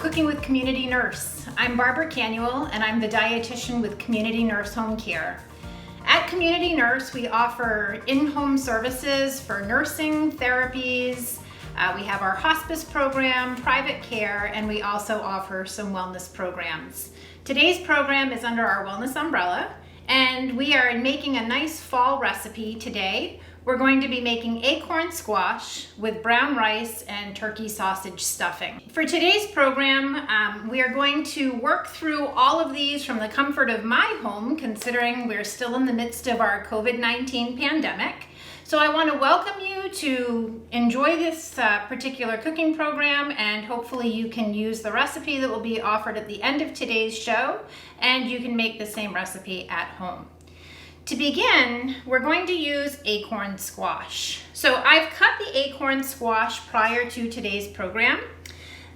Cooking with Community Nurse. I'm Barbara Canuel and I'm the dietitian with Community Nurse Home Care. At Community Nurse, we offer in-home services for nursing, therapies, we have our hospice program, private care, and we also offer some wellness programs. Today's program is under our wellness umbrella, and we are making a nice fall recipe today. We're going to be making acorn squash with brown rice and turkey sausage stuffing. For today's program, we are going to work through all of these from the comfort of my home, considering we're still in the midst of our COVID-19 pandemic. So I want to welcome you to enjoy this particular cooking program, and hopefully you can use the recipe that will be offered at the end of today's show, and you can make the same recipe at home. To begin, we're going to use acorn squash. So I've cut the acorn squash prior to today's program.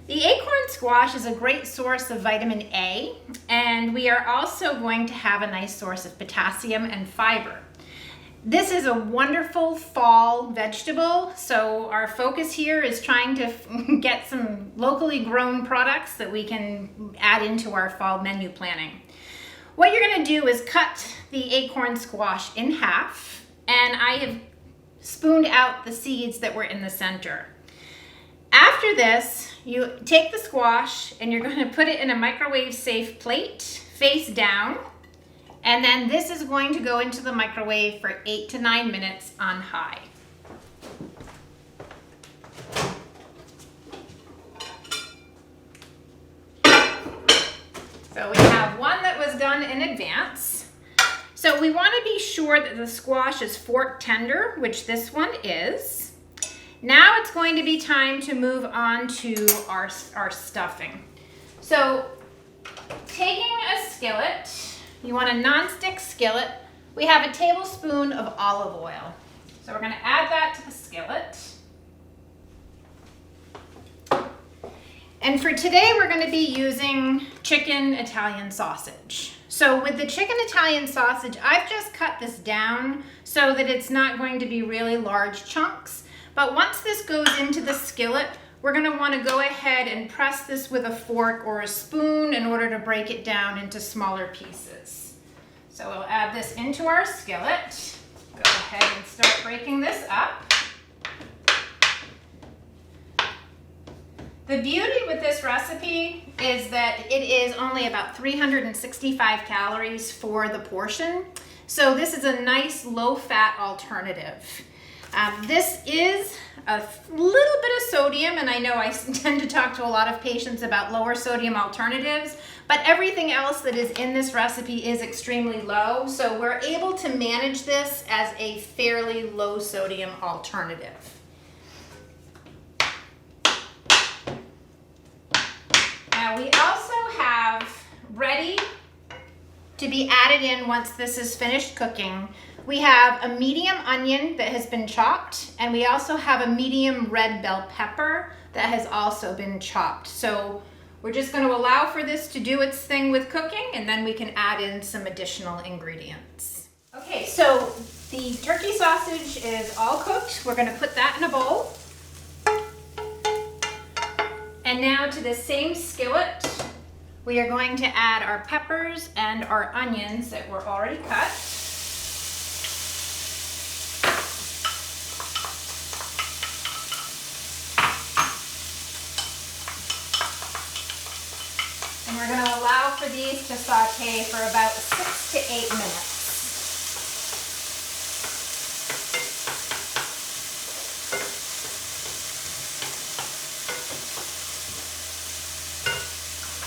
The acorn squash is a great source of vitamin A, and we are also going to have a nice source of potassium and fiber. This is a wonderful fall vegetable, so our focus here is trying to get some locally grown products that we can add into our fall menu planning. What you're going to do is cut the acorn squash in half, and I have spooned out the seeds that were in the center. After this, you take the squash and you're going to put it in a microwave safe plate face down, and then this is going to go into the microwave for 8 to 9 minutes on high. So we have one that was done in advance. So we want to be sure that the squash is fork tender, which this one is. Now it's going to be time to move on to our stuffing. So taking a skillet, you want a non-stick skillet. We have a tablespoon of olive oil. So we're going to add that to the skillet. And for today, we're going to be using chicken Italian sausage. So with the chicken Italian sausage, I've just cut this down so that it's not going to be really large chunks. But once this goes into the skillet, we're going to want to go ahead and press this with a fork or a spoon in order to break it down into smaller pieces. So we'll add this into our skillet. Go ahead and start breaking this up. The beauty with this recipe is that it is only about 365 calories for the portion. So this is a nice low-fat alternative. This is a little bit of sodium, and I know I tend to talk to a lot of patients about lower sodium alternatives, but everything else that is in this recipe is extremely low. So we're able to manage this as a fairly low sodium alternative. Now we also have ready to be added in once this is finished cooking. We have a medium onion that has been chopped, and we also have a medium red bell pepper that has also been chopped. So we're just going to allow for this to do its thing with cooking, and then we can add in some additional ingredients. Okay, so the turkey sausage is all cooked. We're going to put that in a bowl. And now to the same skillet, we are going to add our peppers and our onions that were already cut. And we're going to allow for these to saute for about 6 to 8 minutes.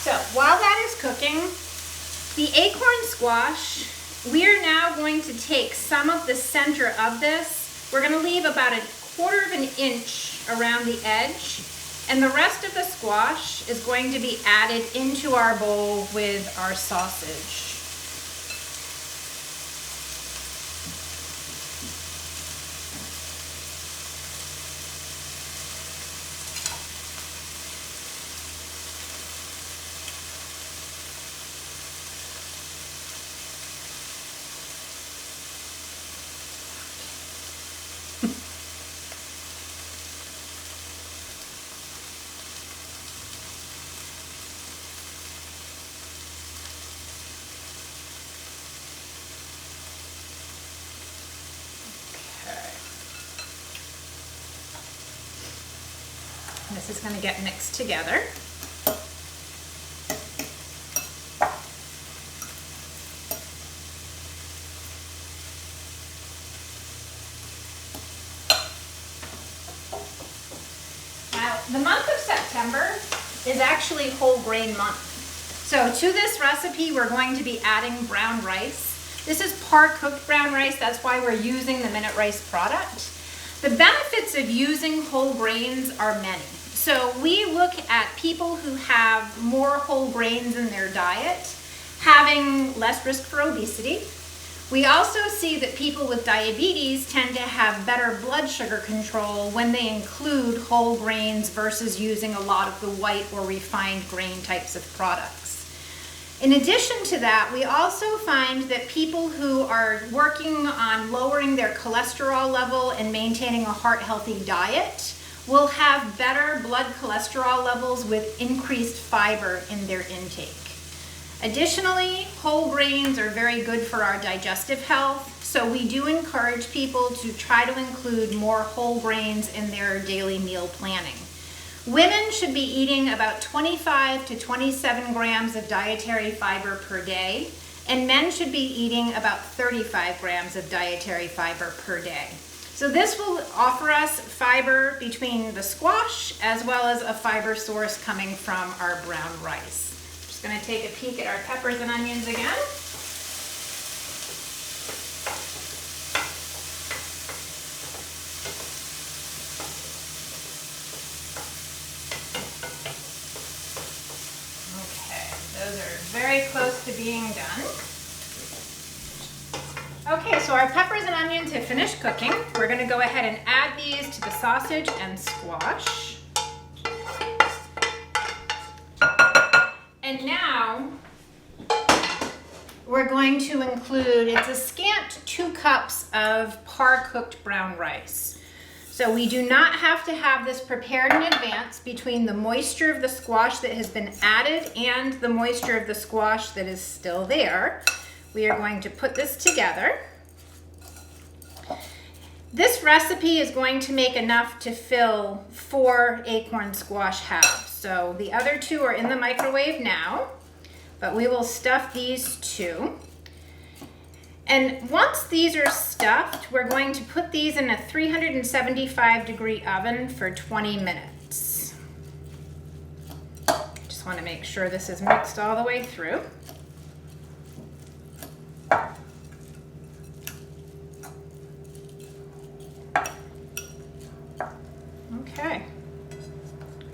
So while that is cooking, the acorn squash, we are now going to take some of the center of this. We're going to leave about 1/4 of an inch around the edge, and the rest of the squash is going to be added into our bowl with our sausage. This is going to get mixed together. Now, the month of September is actually whole grain month. So to this recipe, we're going to be adding brown rice. This is par-cooked brown rice, that's why we're using the Minute Rice product. The benefits of using whole grains are many. So we look at people who have more whole grains in their diet, having less risk for obesity. We also see that people with diabetes tend to have better blood sugar control when they include whole grains versus using a lot of the white or refined grain types of products. In addition to that, we also find that people who are working on lowering their cholesterol level and maintaining a heart-healthy diet will have better blood cholesterol levels with increased fiber in their intake. Additionally, whole grains are very good for our digestive health, so we do encourage people to try to include more whole grains in their daily meal planning. Women should be eating about 25 to 27 grams of dietary fiber per day, and men should be eating about 35 grams of dietary fiber per day. So this will offer us fiber between the squash as well as a fiber source coming from our brown rice. Just going to take a peek at our peppers and onions again. Those are very close to being done. Okay, so our peppers and onions have finished cooking. We're going to go ahead and add these to the sausage and squash. And now we're going to include, it's a scant 2 cups of par-cooked brown rice. So we do not have to have this prepared in advance between the moisture of the squash that has been added and the moisture of the squash that is still there. We are going to put this together. This recipe is going to make enough to fill 4 acorn squash halves. So the other 2 are in the microwave now, but we will stuff these 2. And once these are stuffed, we're going to put these in a 375-degree oven for 20 minutes. Just want to make sure this is mixed all the way through. Okay,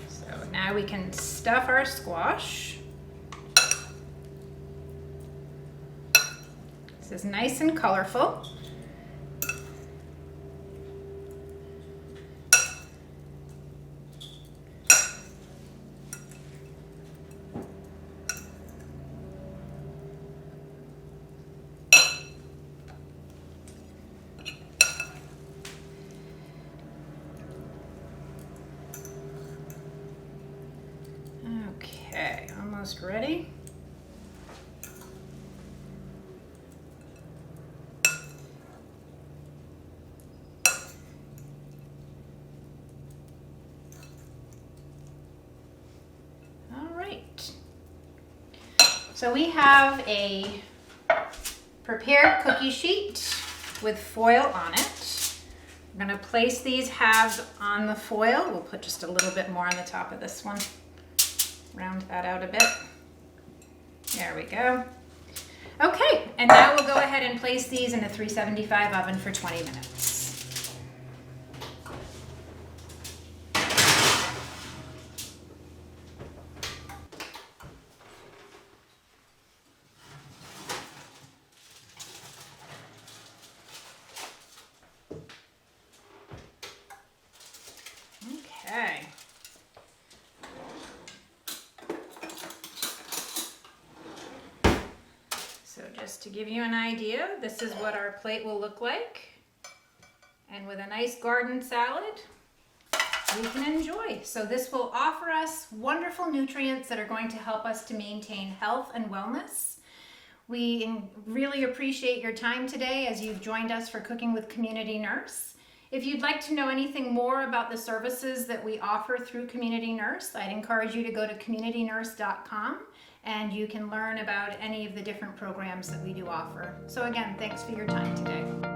so now we can stuff our squash. This is nice and colorful. Okay, almost ready. So we have a prepared cookie sheet with foil on it. I'm going to place these halves on the foil. We'll put just a little bit more on the top of this one. Round that out a bit. There we go. Okay, and now we'll go ahead and place these in a 375 oven for 20 minutes. Okay. So just to give you an idea, this is what our plate will look like. And with a nice garden salad, we can enjoy. So this will offer us wonderful nutrients that are going to help us to maintain health and wellness. We really appreciate your time today as you've joined us for Cooking with Community Nurse. If you'd like to know anything more about the services that we offer through Community Nurse, I'd encourage you to go to communitynurse.com and you can learn about any of the different programs that we do offer. So again, thanks for your time today.